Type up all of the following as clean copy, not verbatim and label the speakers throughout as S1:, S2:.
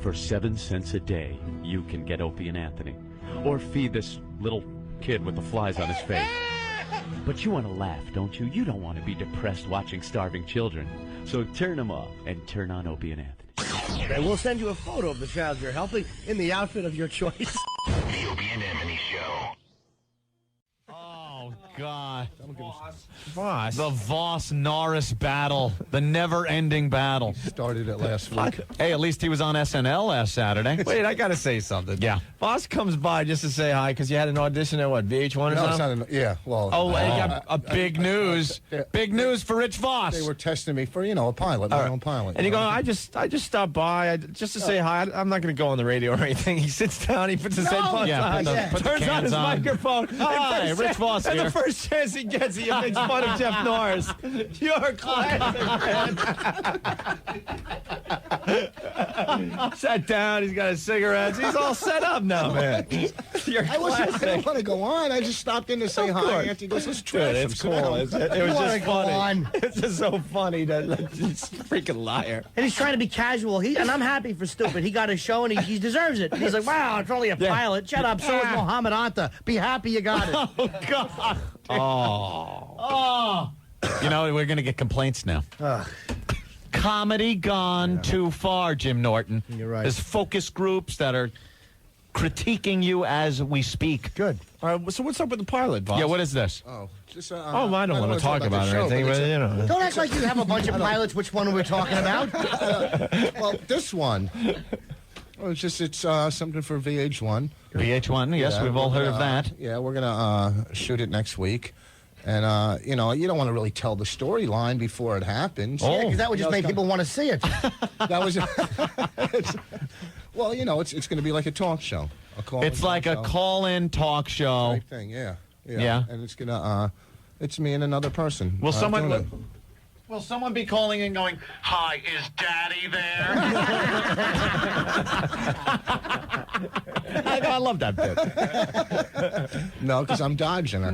S1: For 7 cents a day, you can get Opie and Anthony. Or feed this little kid with the flies on his face. But you want to laugh, don't you? You don't want to be depressed watching starving children. So turn them off and turn on Opie and Anthony.
S2: And we'll send you a photo of the child you're helping in the outfit of your choice.
S3: The Opie and Anthony Show.
S4: Oh, God.
S5: Voss.
S4: The Voss-Norris battle. The never-ending battle.
S5: Started it last week.
S4: Hey, at least he was on SNL last Saturday.
S5: Wait, I got to say something.
S4: Yeah.
S5: Voss comes by just to say hi because you had an audition at what, VH1 or
S6: No,
S5: something?
S6: it's not yeah, well.
S4: Oh, he got a big news. Big news for Rich Voss.
S6: They were testing me for, a pilot, my own pilot.
S5: And you go, I just stopped by just to say hi. I'm not going to go on the radio or anything. He sits down, he puts his headphones on,
S4: put the
S5: turns on
S4: cans
S5: his
S4: on.
S5: microphone.
S4: Hi,
S5: and
S4: Rich Voss
S5: and
S4: here.
S5: the first chance he gets, he makes fun of Jeff Norris. You're classic, man. Sat down, he's got his cigarettes. He's all set up now, man. You're
S6: I didn't want to go on. I just stopped in to say
S5: Of
S6: hi.
S5: course.
S6: Anthony goes, "Let's
S5: Dude,
S6: trash him.
S5: it's
S6: Sit
S5: cool.
S6: down."
S5: It was just funny. It's just so funny that he's a freaking liar.
S2: And he's trying to be casual. And I'm happy for Stupid. He got a show and he deserves it. And he's like, wow, it's only a pilot. Shut up. So is Mohammed Atta. Be happy you got it.
S4: Oh, God. Oh. You know, we're going to get complaints now. Comedy gone too far, Jim Norton.
S2: You're right.
S4: There's focus groups that are critiquing you as we speak.
S2: Good.
S5: All right, so what's up with the pilot, Voss?
S4: Yeah, what is this?
S6: Oh, just,
S5: I don't want to talk about
S6: the show,
S5: anything,
S6: but
S5: but,
S6: it's a-
S2: Don't act like you have a bunch of pilots. Which one are we talking about?
S6: well, this one. Well, it's something for VH1.
S4: VH1, yes,
S6: Yeah,
S4: we've all
S6: we're
S4: heard of
S6: gonna,
S4: that.
S6: Yeah, we're gonna shoot it next week, and you don't want to really tell the storyline before it happens.
S2: Yeah, because that would just make people want to see it.
S6: That was. Well, it's going to be like a talk show.
S4: It's like a call-in talk show.
S6: type thing. Yeah.
S4: Yeah.
S6: And it's gonna. It's me and another person.
S4: Will someone
S6: doing it.
S4: will someone be calling and going, "Hi, is Daddy there?" I love that bit.
S6: No, because I'm dodging her.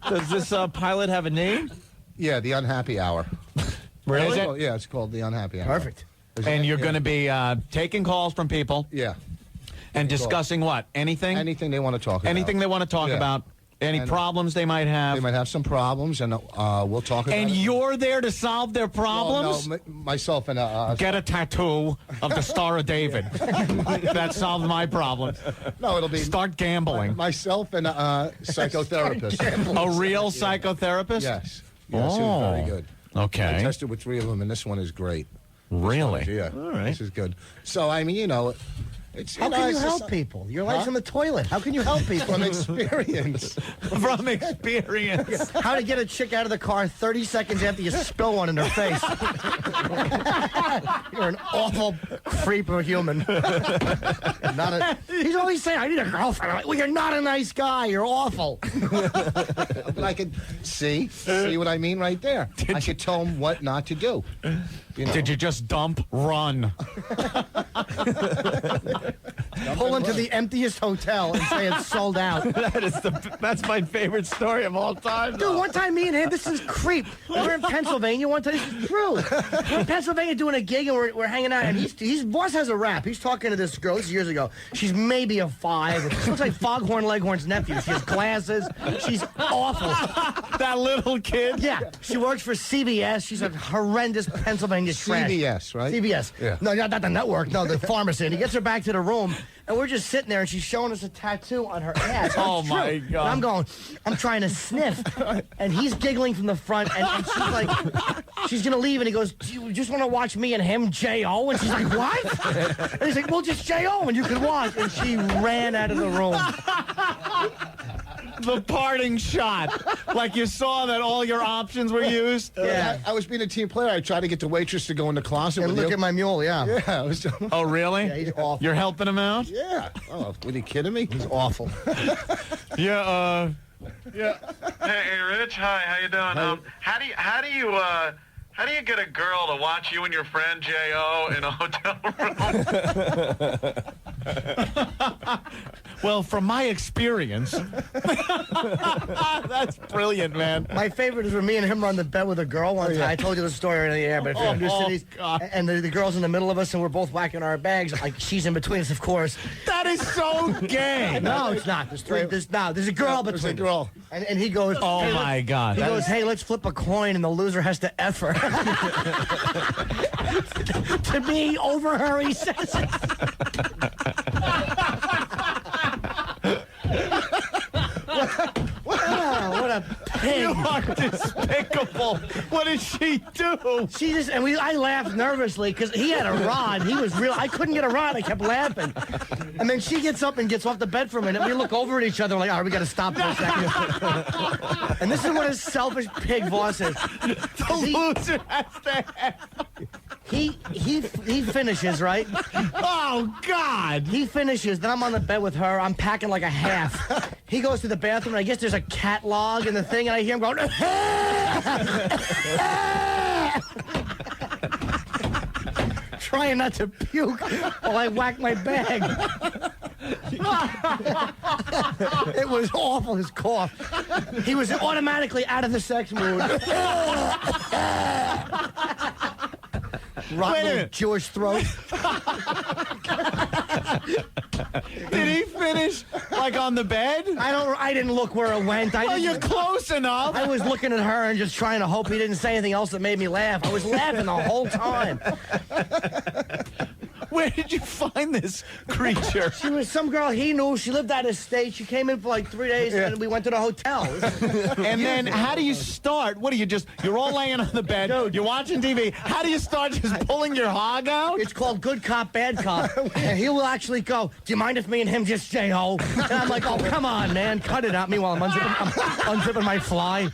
S5: Does this pilot have a name?
S6: Yeah, the Unhappy Hour.
S4: Really? Is it?
S6: Yeah, it's called the Unhappy Hour.
S2: Perfect.
S4: And you're going to be taking calls from people
S6: Yeah.
S4: and discussing what? Anything?
S6: Anything they want to talk about.
S4: Anything they want to talk
S6: Yeah.
S4: about? Any
S6: And
S4: problems they might have?
S6: They might have some problems, and we'll talk about
S4: And
S6: it.
S4: you're there to solve their
S6: Well,
S4: problems?
S6: no, myself and
S4: Get a tattoo of the Star of David. That solves my problem.
S6: no, it'll be
S4: Start gambling.
S6: myself and a psychotherapist.
S4: A real psychotherapist?
S6: Yes, yes, it was very good. I
S4: Okay.
S6: tested with 3 of them, and this one is great.
S4: Really?
S6: Yeah,
S5: All right.
S6: this is good. So I mean, it's
S2: How can you
S6: it's
S2: help
S6: just-
S2: people? Your life's in the toilet. How can you help people?
S6: from experience.
S4: From experience.
S2: How to get a chick out of the car 30 seconds after you spill one in her face. You're an awful creep of a human. He's always saying, I need a girlfriend. I'm like, well, you're not a nice guy. You're awful.
S6: But I could see what I mean right there. I could tell them what not to do.
S4: Did you just dump? Run.
S2: Pull into the emptiest hotel and say it's sold out.
S5: That's my favorite story of all time.
S2: Dude, one time me and him, this is creep. We're in Pennsylvania. One time, this is true. We're in Pennsylvania doing a gig and we're hanging out. And he's boss has a rap. He's talking to this girl. This is years ago. She's maybe a 5. She looks like Foghorn Leghorn's nephew. She has glasses. She's awful.
S4: That little kid?
S2: Yeah, she works for CBS. She's a horrendous Pennsylvania trash.
S6: CBS, right?
S2: CBS.
S6: Yeah.
S2: No, not the network. No, the pharmacy. And he gets her back to the room, and we're just sitting there, and she's showing us a tattoo on her ass.
S4: Oh,
S2: It's
S4: my
S2: true.
S4: God.
S2: And I'm trying to sniff, and he's giggling from the front, and she's like, she's going to leave, and he goes, do you just want to watch me and him, J.O.? And she's like, what? And he's like, well, just J.O., and you can watch. And she ran out of the room.
S4: The parting shot. Like you saw that all your options were used?
S2: Yeah.
S6: I was being a team player. I tried to get the waitress to go in the closet
S2: And
S6: with
S2: look
S6: you.
S2: at my mule, yeah.
S6: Yeah, I was.
S4: Oh, really?
S2: Yeah, he's awful.
S4: You're helping him out?
S6: Yeah. Oh, were you kidding me?
S2: He's awful.
S4: Yeah,
S7: Hey, Rich. Hi. How you doing? How do you get a girl to watch you and your friend J.O. in a hotel room?
S4: Well, from my experience, that's brilliant, man.
S2: My favorite is when me and him were on the bed with a girl one time. I told you the story in the air, but if you're in New Cities, and the girl's in the middle of us, and we're both whacking our bags, like she's in between us, of course.
S4: That is so gay.
S2: No, it's not. There's a girl between.
S6: There's a girl.
S2: And he goes,
S4: Oh,
S2: hey,
S4: my God.
S2: He goes, hey, let's flip a coin, and the loser has to F her. To me, over her, he says. Wow, what a pig.
S4: You are despicable. What did she do?
S2: She just, I laughed nervously because he had a rod. He was real. I couldn't get a rod. I kept laughing. And then she gets up and gets off the bed for a minute. We look over at each other like, all right, we got to stop for a second. And this is what a selfish pig Voss is.
S4: The loser has to have.
S2: He finishes, right?
S4: Oh, God.
S2: He finishes. Then I'm on the bed with her. I'm packing like a half. He goes to the bathroom, and I guess there's a catalog in the thing, and I hear him going, trying not to puke while I whack my bag. It was awful, his cough. He was automatically out of the sex mood. Rotten little Jewish throat.
S4: Did he finish like on the bed?
S2: I didn't look where it went.
S4: You're close enough.
S2: I was looking at her and just trying to hope he didn't say anything else that made me laugh. I was laughing the whole time.
S4: Where did you find this creature?
S2: She was some girl he knew. She lived out of state. She came in for like 3 days, and we went to the hotel.
S4: And then how do you start? What do you you're all laying on the bed,
S2: Dude.
S4: you're watching TV. How do you start just pulling your hog out?
S2: It's called good cop, bad cop. And he will actually go, do you mind if me and him just say ho? And I'm like, oh, come on, man. Cut it out. Meanwhile, I'm unzipping my fly.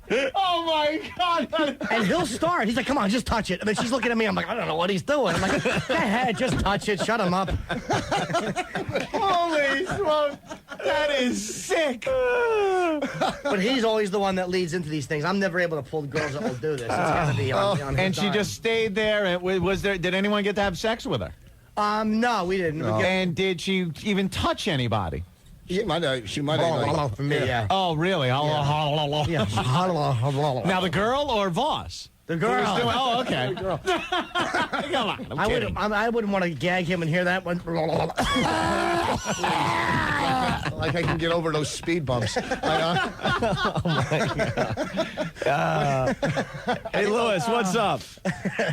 S4: Oh, my God.
S2: And he'll start. He's like, come on, just touch it. And then she's looking at me. I'm like, I don't know what he's doing. I'm like, go ahead, just touch it. Shut him up.
S4: Holy smoke. That is sick.
S2: But he's always the one that leads into these things. I'm never able to pull the girls that will do this. It's got to be on his
S4: And she
S2: dime.
S4: just stayed there. And did anyone get to have sex with her?
S2: No, we didn't.
S4: And did she even touch anybody?
S6: She might have. Like,
S2: For me, yeah.
S4: Oh, really?
S2: Yeah.
S4: Now, the girl or Voss?
S2: The girl.
S4: Who was doing- oh, okay. Come on, I'm kidding.
S2: I wouldn't want to gag him and hear that one.
S6: like I can get over those speed bumps.
S5: Hey, Louis, what's up?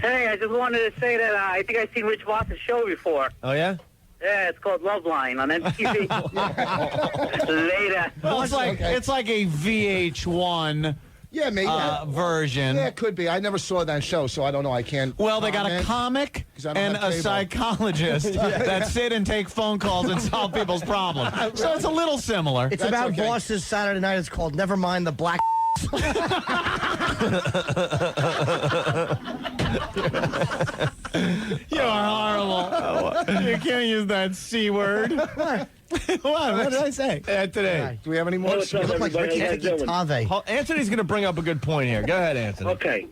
S8: Hey, I just wanted to say that I think I've seen Rich Voss's show before.
S5: Oh, yeah?
S8: Yeah, it's called Love Line on MTV. Later.
S4: Well, it's like a VH1
S6: Yeah, maybe.
S4: version.
S6: Yeah, it could be. I never saw that show, so I don't know. I can't.
S4: Well, they got a
S6: comment.
S4: comic
S6: 'Cause I don't
S4: and
S6: have
S4: a
S6: cable.
S4: psychologist that sit and take phone calls and solve people's problems. So it's a little similar.
S2: It's
S6: That's
S2: about
S6: okay.
S2: Voss's Saturday night. It's called Never Mind the Black.
S4: You're horrible. You can't use that C word. What? What did I say?
S5: Anthony.
S6: Do we have any more?
S8: What's up,
S2: You look like
S8: everybody?
S2: Ricky
S8: How you doing?
S2: Tave.
S5: Anthony's going to bring up a good point here. Go ahead, Anthony.
S9: Okay.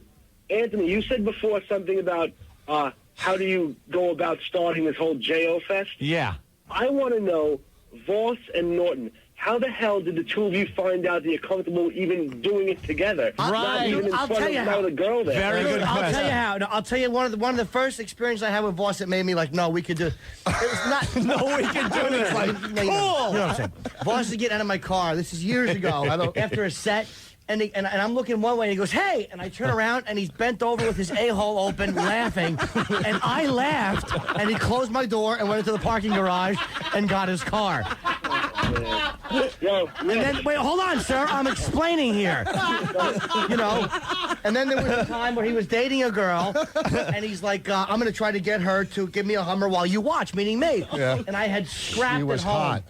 S9: Anthony, you said before something about how do you go about starting this whole J.O. Fest?
S4: Yeah.
S9: I want to know, Voss and Norton, how the hell did the two of you find out that you're comfortable even doing it together?
S4: Right.
S9: Not even in
S2: I'll
S9: front
S2: tell
S9: of
S2: you
S9: another
S2: how.
S9: girl there.
S4: Very good
S2: I'll
S4: question.
S2: tell you how. No, I'll tell you one of the first experiences I had with Voss that made me like, no, we could do it. It was not.
S4: No, we can do this.
S2: Like,
S4: Cool.
S2: you know what I'm saying? Voss is getting out of my car. This is years ago. After a set. And I'm looking one way, and he goes, hey! And I turn around, and he's bent over with his a-hole open, laughing. And I laughed, and he closed my door and went into the parking garage and got his car.
S9: Yo,
S2: And then, wait, hold on, sir. I'm explaining here. You know? And then there was a time where he was dating a girl, and he's like, I'm going to try to get her to give me a Hummer while you watch, meaning me.
S6: Yeah.
S2: And I had scrapped
S6: She was
S2: at home.
S6: hot.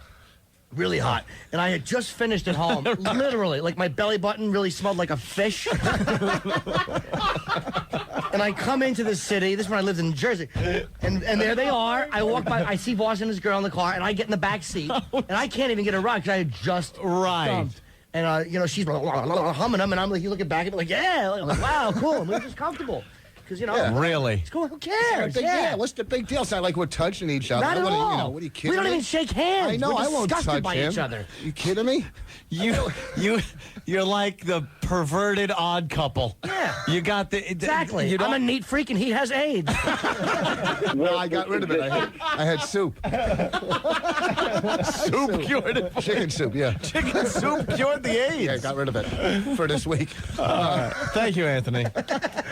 S2: Really hot. And I had just finished at home. Literally. Like my belly button really smelled like a fish. And I come into the city. This is when I lived in New Jersey. And there they are. I walk by. I see Voss and his girl in the car. And I get in the back seat. And I can't even get a ride because I had just dumped. And, you know, she's humming them. And I'm like, you looking back at me like, yeah. I'm like, wow, cool. And we were just comfortable. because you know.
S6: Yeah.
S4: Really?
S2: It's cool. Who cares?
S6: Yeah. What's the big deal? It's not like we're touching each other.
S2: Not at all.
S6: You know, what are you kidding
S2: we don't
S6: me?
S2: even shake hands.
S6: I know.
S2: We're
S6: I won't
S2: disgusted
S6: touch
S2: by
S6: him.
S2: each other.
S6: You kidding me?
S4: You're like the perverted odd couple.
S2: Yeah.
S4: You got the
S2: Exactly.
S4: You
S2: I'm a neat freak and he has AIDS.
S6: No, I got rid of it. I had soup.
S4: soup cured it.
S6: Chicken soup, yeah.
S4: Chicken soup cured the AIDS.
S6: Yeah, I got rid of it for this week.
S5: Thank you, Anthony.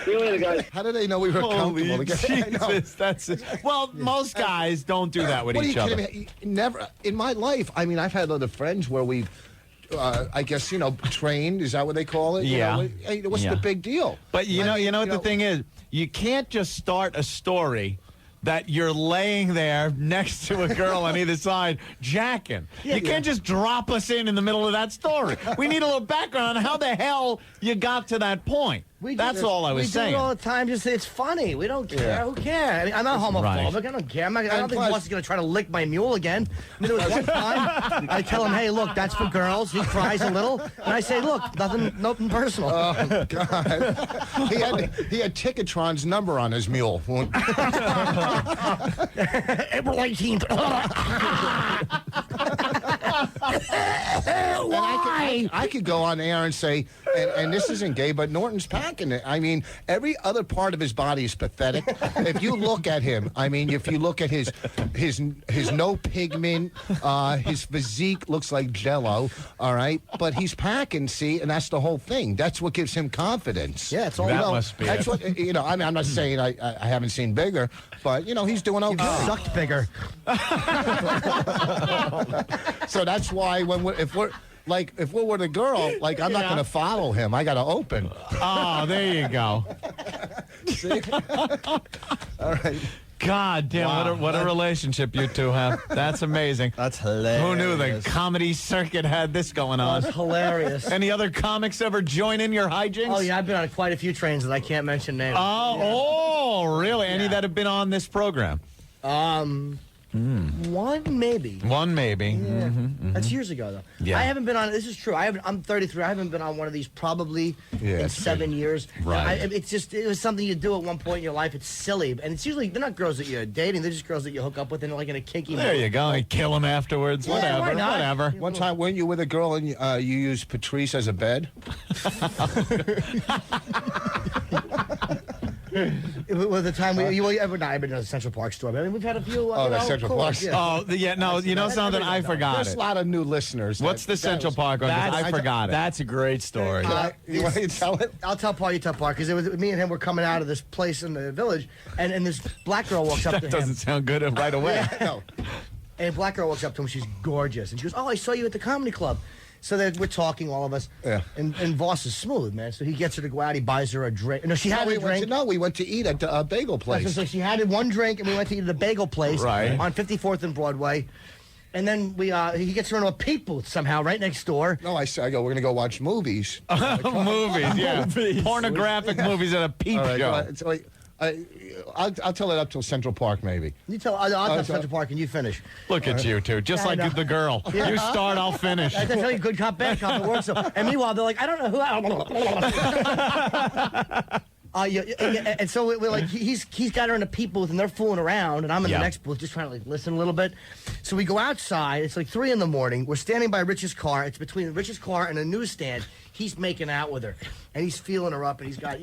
S9: See you later, guys.
S6: How did they know we were comfortable
S4: Holy
S6: together? I know.
S4: Jesus, that's it. Well, most guys don't do that with
S6: What are
S4: each
S6: you
S4: other.
S6: kidding me? Never in my life. I mean, I've had other friends where we've, I guess, trained. Is that what they call it?
S4: Yeah.
S6: What's
S4: Yeah.
S6: the big deal?
S4: But you know what the thing is? You can't just start a story that you're laying there next to a girl on either side jacking. You can't just drop us in the middle of that story. We need a little background on how the hell you got to that point. That's all I was saying.
S2: We do it all the time. Just it's funny. We don't care.
S6: Yeah.
S2: Who cares? I mean, I'm not homophobic.
S4: Right.
S2: I don't care. I don't think
S6: plus-
S2: Boss is going to try to lick my mule again. I mean, there was one time I tell him, "Hey, look, that's for girls." He cries a little, and I say, "Look, nothing personal."
S6: Oh God! he had Ticketron's number on his mule.
S2: April 18th. Why?
S6: I could go on air and say, and this isn't gay, but Norton's packing it. I mean, every other part of his body is pathetic. If you look at him, I mean, if you look at his no pigment, his physique looks like Jell-O. All right, but he's packing. See, and that's the whole thing. That's what gives him confidence.
S2: Yeah, it's all
S4: That
S2: about.
S4: must be
S6: That's
S4: it.
S6: what I mean. I'm not saying I haven't seen bigger, but he's doing okay.
S2: Sucked bigger.
S6: So that's why if we're with a girl, I'm not going to follow him. I got to open.
S4: Oh, there you go.
S6: See? All right.
S4: God damn, what a relationship you two have. That's amazing.
S5: That's hilarious.
S4: Who knew the comedy circuit had this going on?
S2: That's hilarious.
S4: Any other comics ever join in your hijinks?
S2: Oh yeah, I've been on quite a few trains that I can't mention names.
S4: Oh, really? Any that have been on this program?
S2: One maybe.
S4: One maybe.
S2: Yeah. That's years ago though.
S4: Yeah.
S2: I haven't been on. This is true. I'm 33. I haven't been on one of these probably in
S6: it's
S2: 7 years.
S4: Right.
S2: It was something you do at one point in your life. It's silly, and it's usually they're not girls that you're dating. They're just girls that you hook up with and like in a kinky.
S4: There you go. And kill him afterwards.
S2: Yeah,
S4: Whatever.
S2: why not?
S4: Whatever.
S6: One time, weren't you with a girl and you used Patrice as a bed?
S2: With the time I've been in a Central Park store. I mean, we've had a few.
S6: the Central Park.
S4: Oh, yeah. No, you know something? I forgot
S6: There's
S4: it.
S6: a lot of new listeners.
S4: What's the Central Park one?
S5: That's-
S4: I forgot it.
S5: That's a great story.
S6: You want me to tell it?
S2: I'll tell Paul. You tell Paul because it was me and him were coming out of this place in the village, and this black girl walks up to
S4: That
S2: him.
S4: doesn't sound good right away.
S6: No.
S2: And a black girl walks up to him. She's gorgeous. And she goes, "Oh, I saw you at the comedy club." So then we're talking, all of us.
S6: Yeah.
S2: And Voss is smooth, man. So he gets her to go out. He buys her a drink. No, she had a drink.
S6: We went to eat at a bagel place.
S2: So she had one drink, and we went to eat at a bagel place
S4: Right.
S2: on 54th and Broadway. And then he gets her into a peep booth somehow right next door.
S6: No, I go, we're going to go watch movies.
S4: Movies, yeah. Pornographic movies at a peep
S6: All right,
S4: show.
S6: go ahead. So, I'll tell it up till Central Park, maybe.
S2: You tell I'll tell Central Park, and you finish.
S4: Look at you two, just
S2: Yeah, I know.
S4: like the girl. You start, I'll finish.
S2: I tell you, good cop, bad cop. It works. And meanwhile, they're like, I don't know who. And so we're like, he's got her in a peep booth, and they're fooling around, and I'm in
S4: Yeah.
S2: the next booth just trying to listen a little bit. So we go outside. It's like 3 a.m. We're standing by Rich's car. It's between Rich's car and a newsstand. He's making out with her, and he's feeling her up, and he's got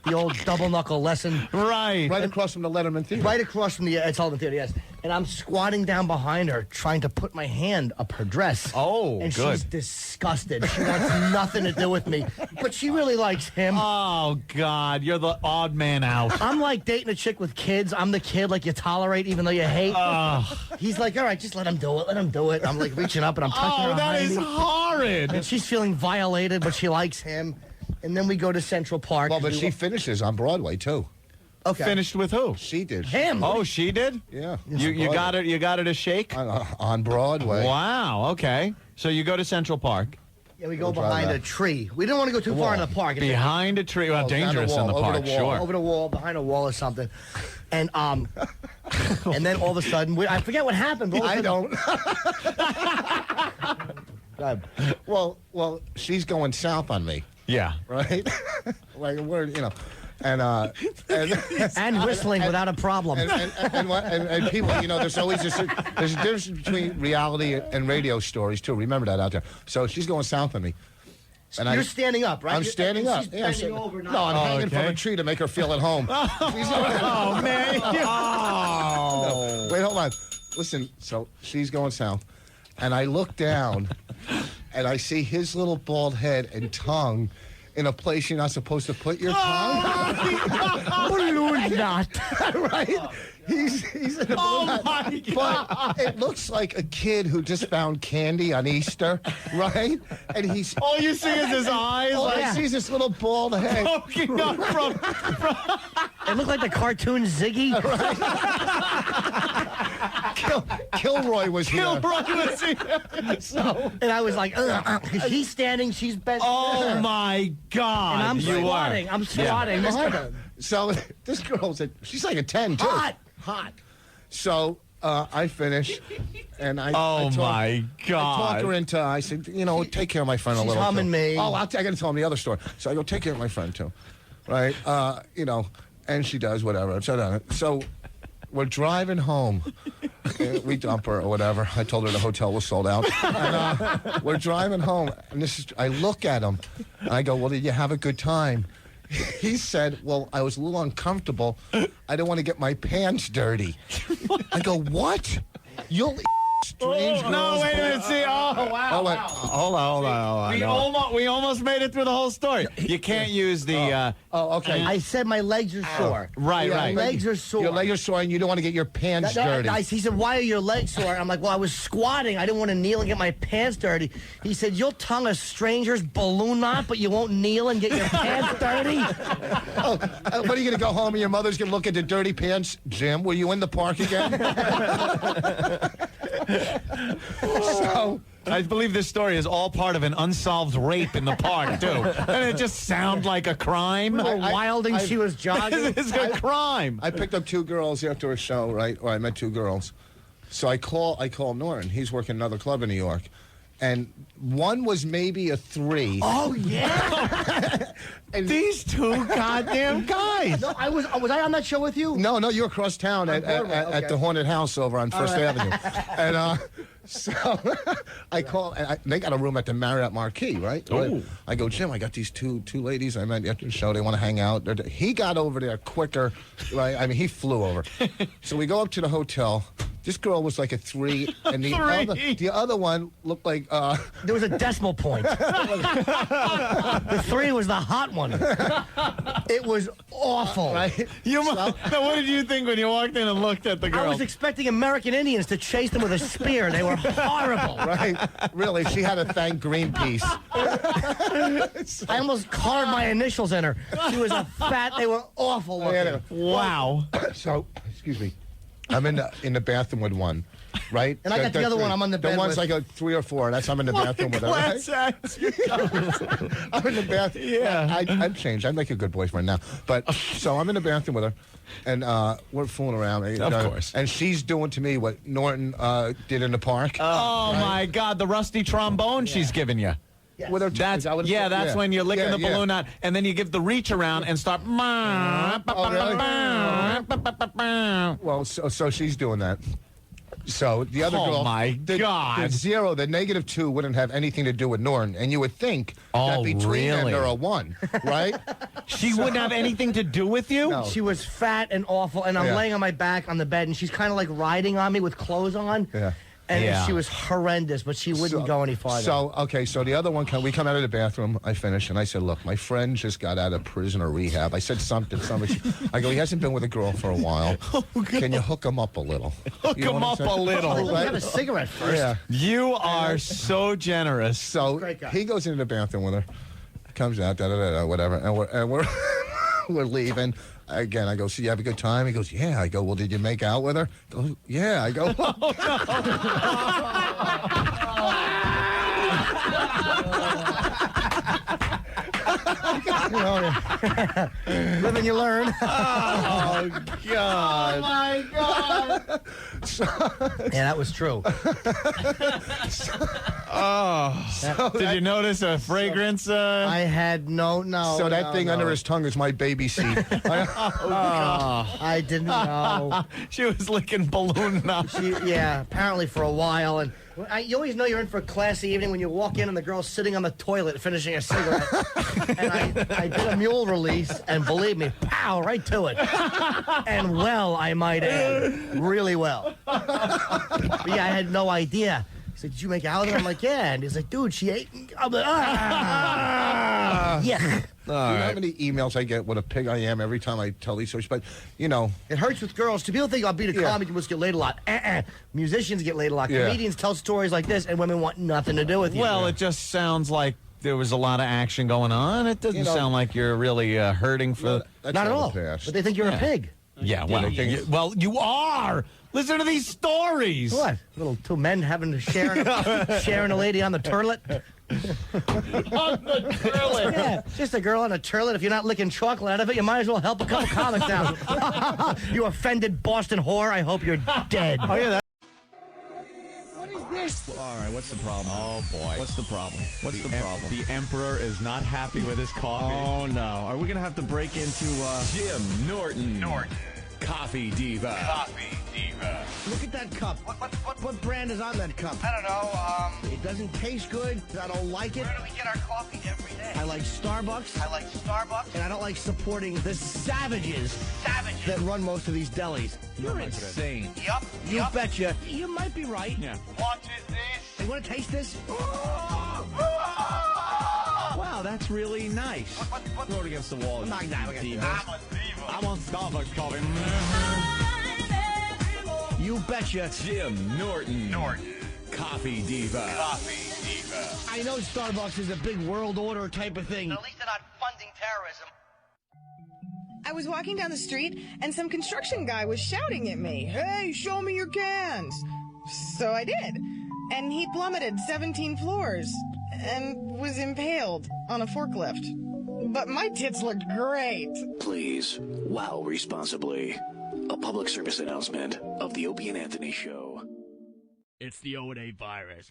S2: the old double knuckle lesson.
S4: Right.
S6: Right across from the Letterman Theater.
S2: Right across from the Sullivan Theater, yes. And I'm squatting down behind her, trying to put my hand up her dress.
S4: Oh,
S2: and
S4: good.
S2: she's disgusted. She wants nothing to do with me, but she really likes him.
S4: Oh, God, you're the odd man out.
S2: I'm like dating a chick with kids. I'm the kid like you tolerate even though you hate. He's like, all right, just let him do it. Let him do it. I'm like reaching up and I'm touching her
S4: Oh, that
S2: behind
S4: is
S2: me.
S4: horrid.
S2: And she's feeling violated, but she likes him. And then we go to Central Park.
S6: Well, but she finishes on Broadway, too.
S2: okay.
S4: Finished with who?
S6: She did.
S2: Him.
S4: Oh, she did?
S6: Yeah.
S4: You got it. You got it a shake?
S6: On Broadway.
S4: Wow. Okay. So you go to Central Park.
S2: Yeah, we go
S6: We'll try
S2: behind
S6: that.
S2: a tree. We didn't want to go too far in the park.
S4: Behind a tree. Well,
S6: Oh, down the
S4: dangerous in the
S6: wall, over
S4: park,
S6: the wall.
S4: sure.
S2: Over the wall, behind a wall or something. And and then all of a sudden, I forget what happened. But all of a
S6: I
S2: sudden-
S6: don't.
S2: Go ahead.
S6: Well, she's going south on me.
S4: Yeah.
S6: right? Like a word, you know. And
S2: whistling without a problem.
S6: And people, you know, there's a difference between reality and radio stories too. Remember that out there. So she's going south on me. And
S2: You're standing up, right?
S6: I'm standing up.
S2: She's bending over.
S6: No, I'm hanging from a tree to make her feel at home.
S4: Oh, man.
S6: No, wait, hold on. Listen, so she's going south. And I look down, and I see his little bald head and tongue in a place you're not supposed to put your tongue.
S2: Not.
S6: Right? He's in a
S4: my God.
S6: But it looks like a kid who just found candy on Easter, right? And he's
S4: All you see is his eyes.
S6: all
S4: like,
S6: I see is this little bald head.
S4: poking up from
S2: It looked like the cartoon Ziggy.
S6: Kilroy was here.
S2: And I was like, he's standing, she's bent.
S4: Oh, my God.
S2: And I'm
S4: You
S2: squatting.
S4: are.
S2: I'm squatting.
S6: So this girl's she's like a 10 too. Hot. So I finish, and I
S4: Oh, my God.
S6: I talk her into. I said, you know, take care of my friend a
S2: She's
S6: little.
S2: humming
S6: too.
S2: me.
S6: Oh, I got to tell him the other story. So I go, take care of my friend too, right? You know, and she does whatever. So we're driving home. We dump her or whatever. I told her the hotel was sold out. And, we're driving home, and I look at him, and I go, well, did you have a good time? He said, well, I was a little uncomfortable. I didn't want to get my pants dirty. I go, what? You'll strange girls.
S4: No, wait a minute. See,
S6: wow.
S4: Hold on. We almost made it through the whole story. You can't use the.
S6: Okay.
S2: I said my legs are sore.
S4: Right.
S2: My legs are sore.
S6: Your legs are sore, and you don't want to get your pants dirty.
S2: He said, why are your legs sore? I'm like, well, I was squatting. I didn't want to kneel and get my pants dirty. He said, you'll tongue a stranger's balloon knot, but you won't kneel and get your pants dirty?
S6: What are you going to go home and your mother's going to look at the dirty pants? Jim, were you in the park again? So
S4: I believe this story is all part of an unsolved rape in the park, too. And it just sounds like a crime.
S2: Wilding, she was jogging.
S4: It's a crime.
S6: I picked up 2 girls after a show, right? Or I met 2 girls. So I call Norton. He's working another club in New York. And one was maybe a 3.
S2: Oh, yeah.
S4: And these 2 goddamn guys.
S2: No, was I on that show with you?
S6: No, you were across town at the Haunted House over on First Avenue. And so I call, and they got a room at the Marriott Marquis, right?
S4: Oh.
S6: I go, Jim, I got these two ladies I met after the show. They want to hang out. He got over there quicker. Right? I mean, he flew over. So we go up to the hotel. This girl was like a 3, and the other one looked like
S2: there was a decimal point. The 3 was the hot one. It was awful.
S6: right.
S4: Now, what did you think when you walked in and looked at the girl?
S2: I was expecting American Indians to chase them with a spear. They were horrible.
S6: Right, really, she had to thank Greenpeace.
S2: I almost carved my initials in her. She was a fat. They were awful looking.
S4: Wow.
S6: So, excuse me, I'm in the bathroom with one, right?
S2: And I got the other one I'm on the bed
S6: The one's
S2: with.
S6: like a 3 or 4. I'm in the bathroom with her. Right? I'm in the bathroom.
S4: Yeah.
S6: I've changed. I'm like a good boyfriend now. But so I'm in the bathroom with her, and we're fooling around.
S4: Of course.
S6: And she's doing to me what Norton did in the park.
S4: Oh, my God. The rusty trombone she's giving you.
S2: Yes.
S6: With her
S4: That's
S6: is that what it's
S4: yeah.
S6: called?
S4: That's when you're licking the
S6: Yeah.
S4: balloon out, and then you give the reach around and start.
S6: Well, so she's doing that. So the other
S4: Oh,
S6: girl,
S4: my God.
S6: the 0, the -2 wouldn't have anything to do with Norton, and you would think
S4: Oh,
S6: that between them
S4: really?
S6: they're a 1, right?
S4: She wouldn't have anything to do with you.
S6: No.
S2: She was fat and awful, and I'm
S6: Yeah.
S2: laying on my back on the bed, and she's kind of like riding on me with clothes on.
S6: Yeah.
S2: And
S4: Yeah.
S2: she was horrendous, but she wouldn't go any farther.
S6: So the other one, we come out of the bathroom, I finish, and I said, look, my friend just got out of prison or rehab. I said somebody. I go, he hasn't been with a girl for a while. Can you hook him up a little?
S4: Hook
S6: You know
S4: him
S6: what I'm
S4: up
S6: saying?
S4: a little.
S2: Let me have a cigarette first.
S6: Yeah.
S4: You are so generous.
S6: So
S2: Great guy.
S6: he goes into the bathroom with her, comes out, whatever, and we're we're leaving. Again, I go, so you have a good time? He goes, yeah. I go, well, did you make out with her? He goes, yeah. I go,
S2: Live and you learn.
S5: Oh, God.
S6: My God.
S2: Yeah, that was true.
S4: Did you notice a fragrance?
S2: I had no.
S6: So that thing under his tongue is my baby seat.
S2: I didn't know.
S4: She was licking balloon nuts.
S2: Yeah, apparently for a while. And you always know you're in for a classy evening when you walk in and the girl's sitting on the toilet finishing a cigarette. And I did a mule release, and believe me, pow, right to it. And well, I might add, really well. But yeah, I had no idea. He said, did you make out with her? I'm like, yeah. And he's like, dude, she ate. I'm like, yeah.
S6: You know how many emails I get what a pig I am every time I tell these stories? But, you know.
S2: It hurts with girls. People think I'll beat a comic, you must get laid a lot. Musicians get laid a lot. Comedians tell stories like this, and women want nothing to do with you.
S4: Well, it just sounds like there was a lot of action going on. It doesn't sound like you're really hurting for...
S2: Not at all. But they think you're a pig.
S4: Yeah, well, you are. Listen to these stories.
S2: What? Little two men having to sharing a lady on the turlet.
S4: On the turlet.
S2: Yeah, just a girl on a turlet. If you're not licking chocolate out of it, you might as well help a couple comics out. You offended Boston whore. I hope you're dead.
S5: Oh, yeah,
S2: What is this?
S5: All right, what's the problem?
S1: Oh, boy.
S5: What's the problem? What's the problem?
S1: The Emperor is not happy with his coffee.
S5: Oh, no. Are we going to have to break into,
S3: Jim Norton. Coffee Diva.
S2: Look at that cup. What brand is on that cup?
S10: I don't know.
S2: It doesn't taste good. I don't like it.
S10: Where do we get our coffee every day?
S2: I like Starbucks. And I don't like supporting the savages that run most of these delis.
S4: You're insane.
S10: Yup.
S2: You betcha. You might be right.
S4: Yeah.
S10: What is this?
S2: You want to taste this?
S4: Wow, that's really nice.
S5: throw it against the wall?
S2: I'm not that.
S1: I want Starbucks coffee.
S2: You betcha.
S3: Jim Norton. Coffee Diva.
S2: I know Starbucks is a big world order type of thing.
S10: At least they're not funding terrorism.
S11: I was walking down the street and some construction guy was shouting at me, "Hey, show me your cans." So I did. And he plummeted 17 floors and was impaled on a forklift. But my tits looked great.
S3: Please, wow responsibly. A public service announcement of the Opie and Anthony Show.
S1: It's the O&A virus.